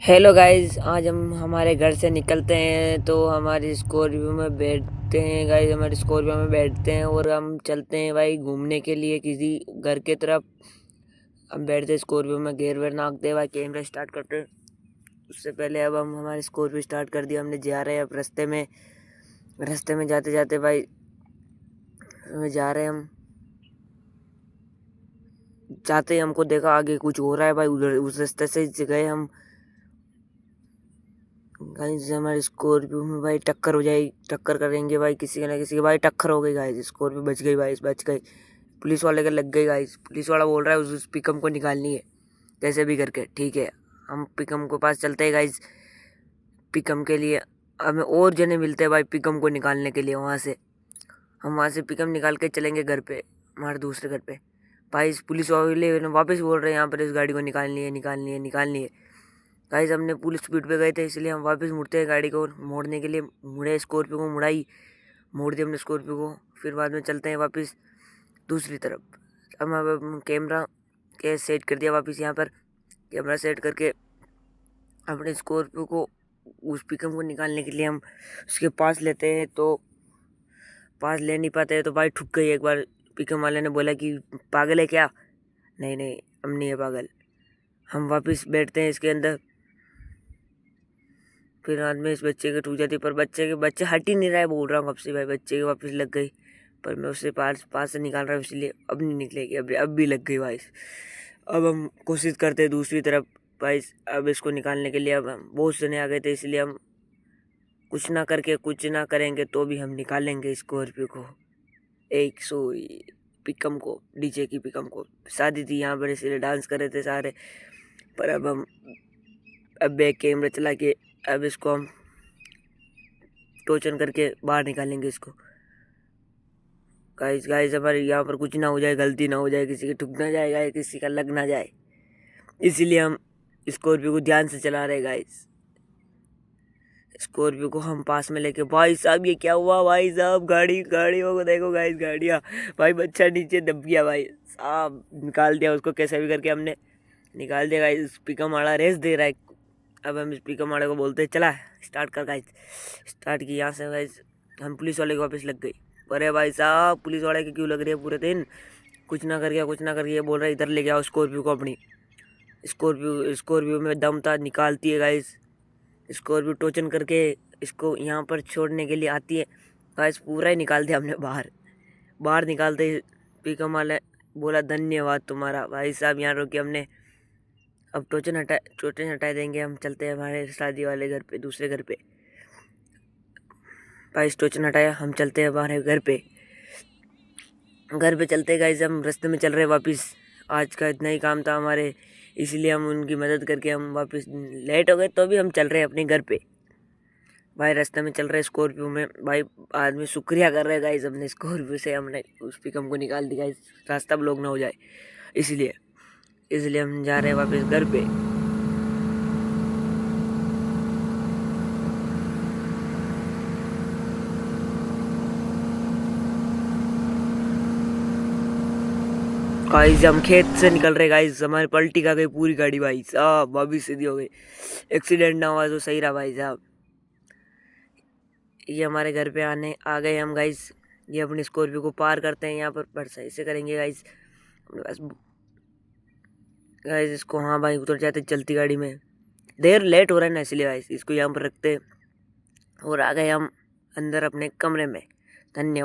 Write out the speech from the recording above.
Hello guys, आज हम हमारे घर से निकलते हैं तो हमारी स्कॉर्पियो में बैठते हैं गाइस। हमारी स्कॉर्पियो में बैठते हैं और हम चलते हैं भाई घूमने के लिए किसी घर के तरफ। हम बैठते हैं स्कॉर्पियो में, गेयर वेयर नापते हैं भाई, कैमरा स्टार्ट करते हैं। उससे पहले अब हम हमारी स्कॉर्पियो स्टार्ट कर दिया हमने। जा रहे हैं अब रास्ते में जाते जाते भाई जा रहे हैं हम। जाते ही हमको देखा आगे कुछ हो रहा है भाई, उधर उस रास्ते से गए हम। गाइस हमारे स्कॉर्पियो में भाई टक्कर हो जाएगी, टक्कर करेंगे भाई किसी के ना किसी के। भाई टक्कर हो गई गाइस, स्कॉर्पियो बच गई भाई, बच गई। पुलिस वाले के लग गई गाइस। पुलिस वाला बोल रहा है उस पिकअप को निकालनी है कैसे भी करके। ठीक है, हम पिकअप के पास चलते हैं गाइस। पिकअप के लिए हमें और जने मिलते हैं भाई, पिकअप को निकालने के लिए। वहाँ से हम वहाँ से पिकअप निकाल के चलेंगे घर पे, हमारे दूसरे घर पे। भाई पुलिस वाले वापस बोल रहे हैं यहाँ पर इस गाड़ी को निकालनी है, निकालनी है, निकालनी है। गाइस हमने फुल स्पीड पे गए थे, इसलिए हम वापस मुड़ते हैं गाड़ी को मोड़ने के लिए। मुड़े स्कॉर्पियो को, मुड़ाई मोड़ दी हमने स्कॉर्पियो को। फिर बाद में चलते हैं वापस दूसरी तरफ। अब कैमरा के सेट कर दिया वापस यहाँ पर। कैमरा सेट करके अपने स्कॉर्पियो को, उस पिकअप को निकालने के लिए हम उसके पास लेते हैं। तो पास ले नहीं पाते हैं तो भाई ठुक गई एक बार। पिकअप वाले ने बोला कि पागल है क्या? नहीं नहीं, हम नहीं है पागल। हम वापस बैठते हैं इसके अंदर। फिर रात में इस बच्चे के ठुक जाती, पर बच्चे हट ही नहीं रहा है। बोल रहा हूँ कब से भाई, बच्चे के वापस लग गई। पर मैं उससे पास से निकाल रहा हूँ, इसलिए अब नहीं निकलेगी। अब भी लग गई भाई। अब हम कोशिश करते हैं दूसरी तरफ भाई। अब इसको निकालने के लिए अब हम बहुत जने आ गए थे, इसलिए हम कुछ ना करेंगे तो भी हम निकालेंगे स्कॉर्पियो को। एक सो पिकअप को, डीजे की पिकअप को। शादी थी यहाँ पर, इसलिए डांस कर रहे थे सारे। पर अब बैक कैमरा चला के अब इसको हम टोचन करके बाहर निकालेंगे इसको। गाइस गाइस हमारे यहाँ पर कुछ ना हो जाए, गलती ना हो जाए, किसी के ठुक ना जाए, किसी का लग ना जाए, इसीलिए हम स्कॉर्पियो को ध्यान से चला रहे गाइस। स्कॉर्पियो को हम पास में लेके, भाई साहब ये क्या हुआ भाई साहब? गाड़ियों को देखो गाइस, गाड़ियाँ। भाई बच्चा नीचे दब गया भाई साहब। निकाल दिया उसको कैसे भी करके हमने, निकाल दिया गाइस। पिकअप वाला रेस दे रहा है। अब हम इस पिकअप वाले को बोलते हैं चला स्टार्ट कर गाइस। स्टार्ट की यहाँ से गाइस। हम पुलिस वाले के वापस लग गई। अरे भाई साहब, पुलिस वाले की क्यों लग रही है पूरे दिन? कुछ ना कर गया, बोल रहा है इधर ले गया स्कॉर्पियो को अपनी। स्कॉर्पियो में दम था, निकालती है गाइस। स्कॉर्पियो टोचन करके इसको यहाँ पर छोड़ने के लिए आती है गाइस। पूरा ही निकाल दिया हमने बाहर। बाहर निकालते ही पिकअप वाले बोला धन्यवाद तुम्हारा। भाई साहब यहाँ रोके हमने। अब टोचन हटा देंगे। हम चलते हैं हमारे शादी वाले घर पे, दूसरे घर पे। भाई टोचन हटाया, हम चलते हैं हमारे घर पे। घर पे चलते गाइस, हम रास्ते में चल रहे वापस। आज का इतना ही काम था हमारे, इसलिए हम उनकी मदद करके हम वापस लेट हो गए, तो भी हम चल रहे हैं अपने घर पे। भाई रास्ते में चल रहे स्कॉर्पियो में भाई, आदमी शुक्रिया कर रहे गाइस। हमने स्कॉर्पियो से हमने उस पिकअप को निकाल दिया गाइस, रास्ता ब्लॉक ना हो जाए, इसलिए इसलिए हम जा रहे हैं वापस घर पे। गाइस हम खेत से निकल रहे गाइस, हमारी पलटी का गई पूरी गाड़ी भाई साहब, भाभी सीधी हो गई। एक्सीडेंट ना हुआ तो सही रहा भाई साहब। ये हमारे घर पे आ गए हम गाइस। ये अपनी स्कॉर्पियो को पार करते हैं यहाँ पर सही से करेंगे गाइस। बस गाइस इसको, हाँ भाई उतर जाते चलती गाड़ी में। देर लेट हो रहा है ना, इसलिए गाइस इसको यहाँ पर रखते हैं और आ गए हम अंदर अपने कमरे में। धन्यवाद।